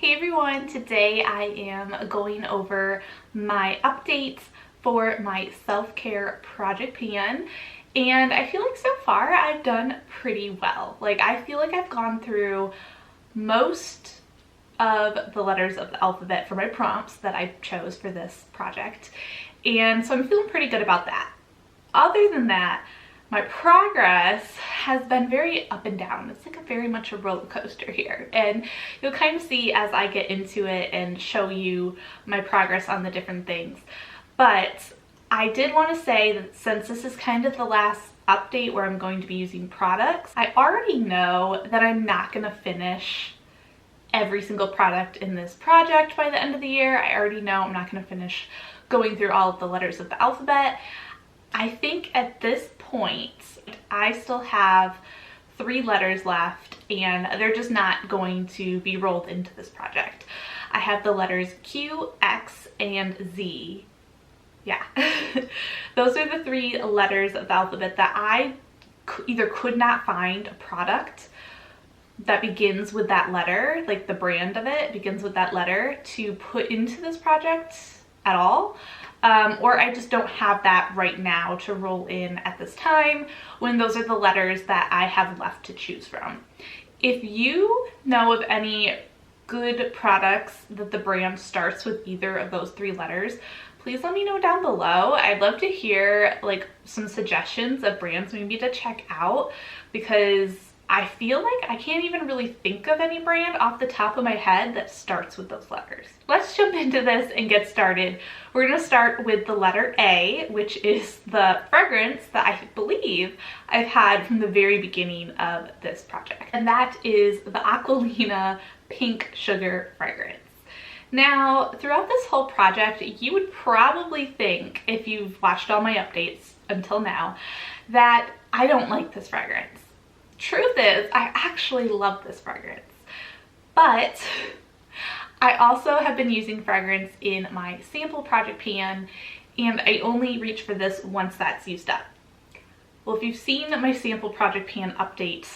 Hey everyone, today I am going over my updates for my self-care project pan, and I feel like so far I've done pretty well. I feel like I've gone through most of the letters of the alphabet for my prompts that I chose for this project, and so I'm feeling pretty good about that. Other than that, my progress has been very up and down. It's like very much a roller coaster here, and you'll kind of see as I get into it and show you my progress on the different things. But I did want to say that since this is kind of the last update where I'm going to be using products, I already know that I'm not going to finish every single product in this project by the end of the year. I already know I'm not going to finish going through all of the letters of the alphabet. I think at this point, I still have 3 letters left, and they're just not going to be rolled into this project. I have the letters Q, X, and Z. Yeah, those are the 3 letters of the alphabet that I either could not find a product that begins with that letter, like the brand of it begins with that letter, to put into this project at all. Or I just don't have that right now to roll in at this time when those are the letters that I have left to choose from. If you know of any good products that the brand starts with either of those 3 letters, please let me know down below. I'd love to hear some suggestions of brands maybe to check out, because I feel like I can't even really think of any brand off the top of my head that starts with those letters. Let's jump into this and get started. We're gonna start with the letter A, which is the fragrance that I believe I've had from the very beginning of this project. And that is the Aqualina Pink Sugar fragrance. Now, throughout this whole project, you would probably think, if you've watched all my updates until now, that I don't like this fragrance. Truth is, I actually love this fragrance, but I also have been using fragrance in my sample project pan, and I only reach for this once that's used up. Well, if you've seen my sample project pan update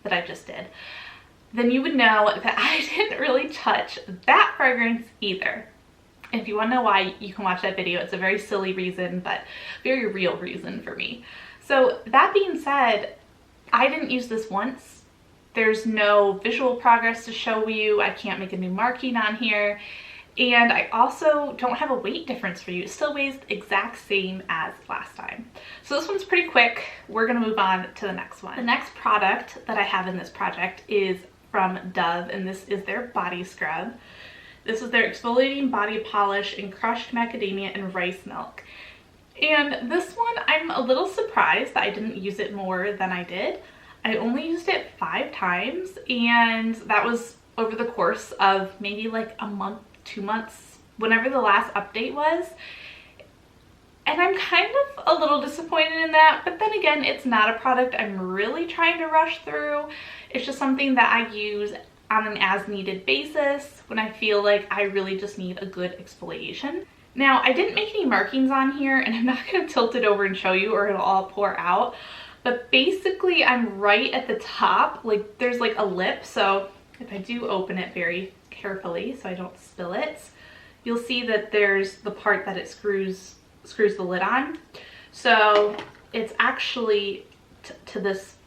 that I just did, then you would know that I didn't really touch that fragrance either. And if you want to know why, you can watch that video. It's a very silly reason, but very real reason for me. So that being said, I didn't use this once. There's no visual progress to show you. I can't make a new marking on here. And I also don't have a weight difference for you. It still weighs the exact same as last time. So this one's pretty quick. We're gonna move on to the next one. The next product that I have in this project is from Dove, and this is their body scrub. This is their exfoliating body polish in crushed macadamia and rice milk. And this one, I'm a little surprised that I didn't use it more than I did. I only used it 5 times, and that was over the course of maybe like a month, 2 months, whenever the last update was. And I'm kind of a little disappointed in that, but then again, it's not a product I'm really trying to rush through. It's just something that I use on an as-needed basis when I feel like I really just need a good exfoliation. Now, I didn't make any markings on here, and I'm not going to tilt it over and show you or it'll all pour out. But basically, I'm right at the top. There's like a lip, so if I do open it very carefully so I don't spill it, you'll see that there's the part that it screws the lid on. So it's actually to this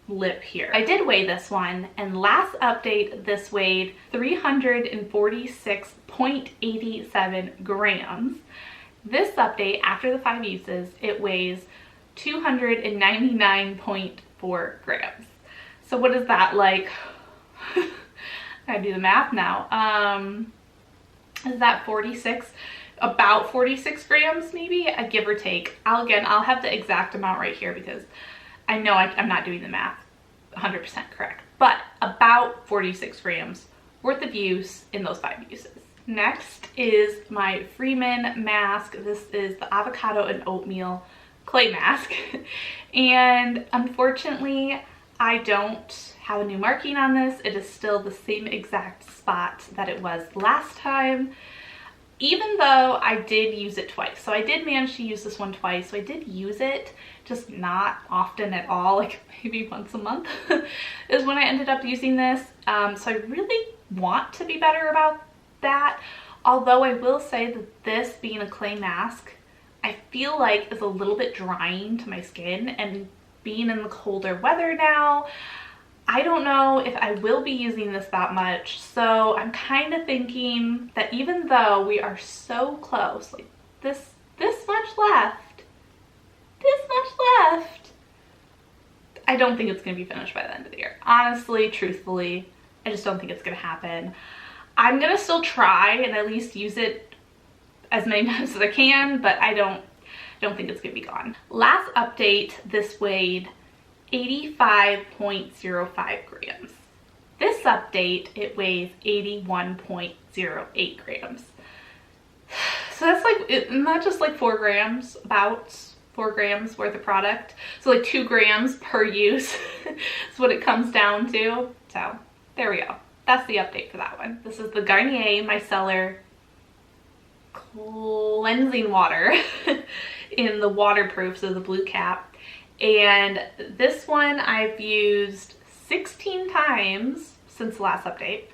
lip here. I did weigh this one, and last update this weighed 346.87 grams. This update, after the 5 uses, it weighs 299.4 grams. So what is that, like? I do the math now. Is that 46? About 46 grams maybe, a give or take. I'll have the exact amount right here because I know I'm not doing the math 100% correct, but about 46 grams worth of use in those 5 uses. Next is my Freeman mask. This is the avocado and oatmeal clay mask. And unfortunately, I don't have a new marking on this. It is still the same exact spot that it was last time, even though I did use it twice. So I did manage to use this one twice. So I did use it, just not often at all, like maybe once a month is when I ended up using this. So I really want to be better about that. Although I will say that this being a clay mask, I feel like is a little bit drying to my skin, and being in the colder weather now, I don't know if I will be using this that much. So I'm kind of thinking that even though we are so close, like this much left, I don't think it's going to be finished by the end of the year. Honestly, truthfully, I just don't think it's going to happen. I'm going to still try and at least use it as many times as I can, but I don't think it's going to be gone. Last update, this weighed 85.05 grams. This update, it weighs 81.08 grams. So that's like, not just like 4 grams, about 4 grams worth of product. So like 2 grams per use is what it comes down to. So there we go. That's the update for that one. This is the Garnier Micellar Cleansing Water in the waterproof, so the blue cap. And this one I've used 16 times since the last update.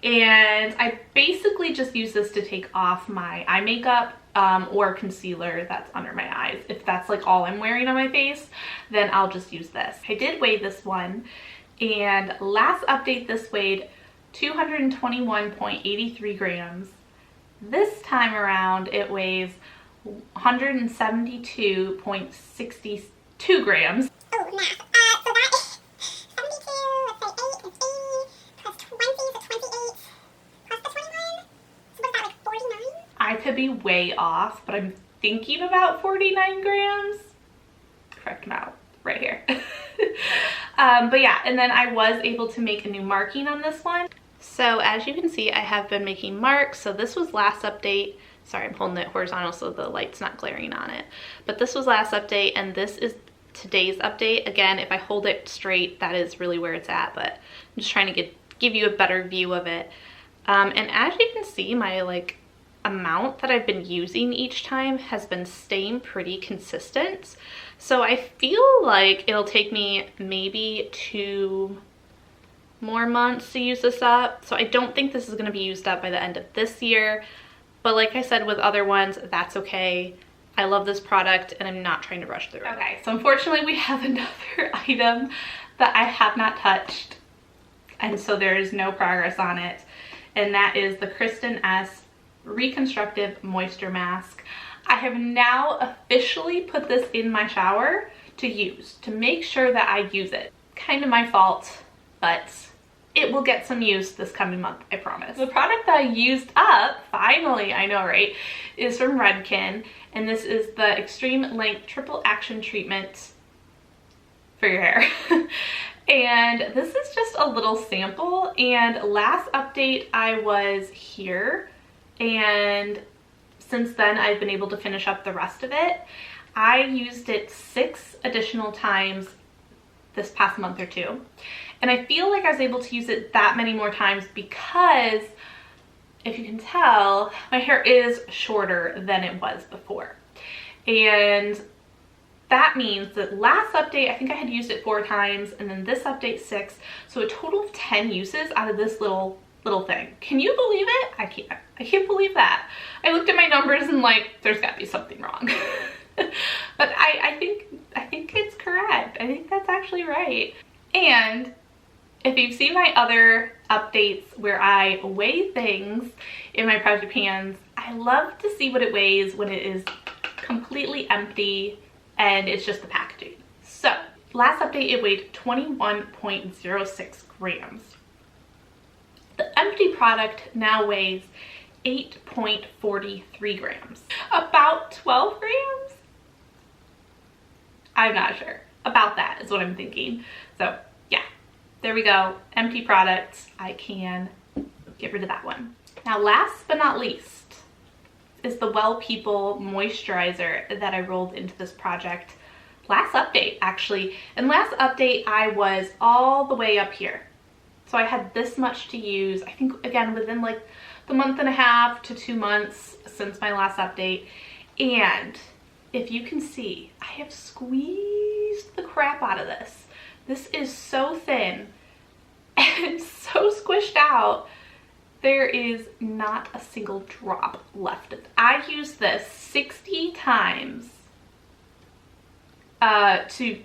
And I basically just use this to take off my eye makeup or concealer that's under my eyes. If that's like all I'm wearing on my face, then I'll just use this. I did weigh this one, and last update this weighed 221.83 grams. This time around it weighs 172.62 grams. Oh, math. So that is 72, let's say 8 is 80, plus 20, so 28, plus the 21. So what's that, like 49? I could be way off, but I'm thinking about 49 grams. Correct amount right here. But yeah, and then I was able to make a new marking on this one. So as you can see, I have been making marks. So this was last update. Sorry, I'm holding it horizontal so the light's not glaring on it. But this was last update, and this is today's update. Again, if I hold it straight, that is really where it's at, but I'm just trying to give you a better view of it. And as you can see, my like amount that I've been using each time has been staying pretty consistent. So I feel like it'll take me maybe 2 more months to use this up. So I don't think this is going to be used up by the end of this year. But like I said with other ones, that's okay. I love this product and I'm not trying to rush through it. Okay, so unfortunately we have another item that I have not touched, and so there is no progress on it. And that is the Kristen S Reconstructive Moisture Mask. I have now officially put this in my shower to use, to make sure that I use it. Kind of my fault, but it will get some use this coming month, I promise. The product that I used up, finally, I know, right, is from Redken, and this is the Extreme Length Triple Action Treatment for your hair. And this is just a little sample, and last update I was here, and since then I've been able to finish up the rest of it. I used it 6 additional times this past month or 2. And I feel like I was able to use it that many more times because, if you can tell, my hair is shorter than it was before. And that means that last update, I think I had used it 4 times, and then this update 6. So a total of 10 uses out of this little thing. Can you believe it? I can't believe that. I looked at my numbers and like, there's gotta be something wrong. But I think it's correct. I think that's actually right. And if you've seen my other updates where I weigh things in my project pans, I love to see what it weighs when it is completely empty and it's just the packaging. So last update it weighed 21.06 grams. The empty product now weighs 8.43 grams. About 12 grams? I'm not sure. About that is what I'm thinking. So yeah, there we go. Empty products. I can get rid of that one. Now last but not least is the Well People moisturizer that I rolled into this project last update actually. And last update I was all the way up here. So I had this much to use, I think again within like the month and a half to 2 months since my last update. And if you can see, I have squeezed the crap out of this. This is so thin and so squished out there is not a single drop left. I used this 60 times to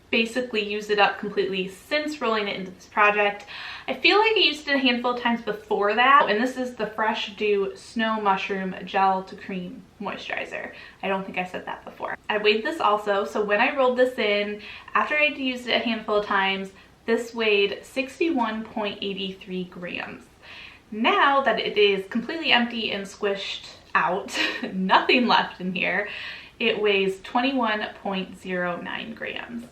basically use it up completely since rolling it into this project. I feel like I used it a handful of times before that, and this is the Fresh Dew Snow Mushroom Gel to Cream Moisturizer. I don't think I said that before. I weighed this also, so when I rolled this in, after I'd used it a handful of times, this weighed 61.83 grams. Now that it is completely empty and squished out, nothing left in here, it weighs 21.09 grams.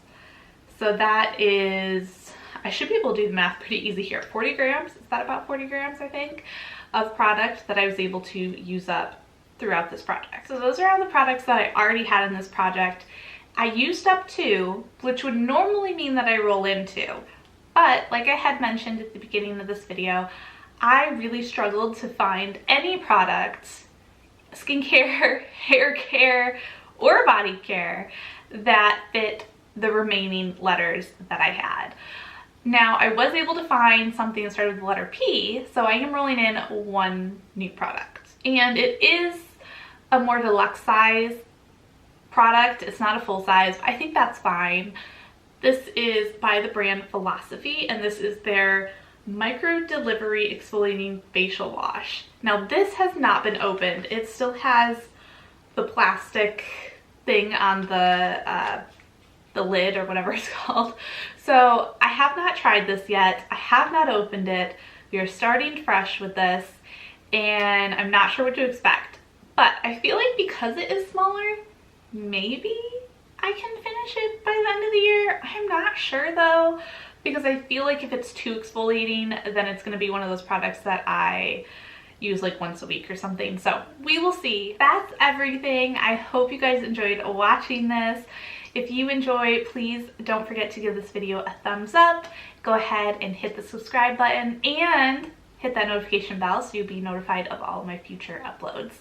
So that is, I should be able to do the math pretty easy here. 40 grams, is that about 40 grams, I think, of product that I was able to use up throughout this project. So those are all the products that I already had in this project. I used up 2, which would normally mean that I roll in 2. But like I had mentioned at the beginning of this video, I really struggled to find any products, skincare, hair care, or body care, that fit the remaining letters that I had. Now, I was able to find something that started with the letter P, so I am rolling in 1 new product. And it is a more deluxe size product. It's not a full size, but I think that's fine. This is by the brand Philosophy, and this is their Micro Delivery Exfoliating Facial Wash. Now, this has not been opened. It still has the plastic thing on the lid or whatever it's called. So I have not tried this yet. I have not opened it. We are starting fresh with this, and I'm not sure what to expect. But I feel like because it is smaller, maybe I can finish it by the end of the year. I'm not sure though, because I feel like if it's too exfoliating, then it's gonna be one of those products that I use like once a week or something. So we will see. That's everything. I hope you guys enjoyed watching this. If you enjoy, please don't forget to give this video a thumbs up. Go ahead and hit the subscribe button and hit that notification bell so you'll be notified of all of my future uploads.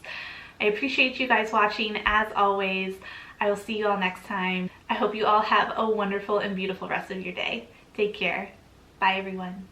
I appreciate you guys watching as always. I will see you all next time. I hope you all have a wonderful and beautiful rest of your day. Take care. Bye everyone.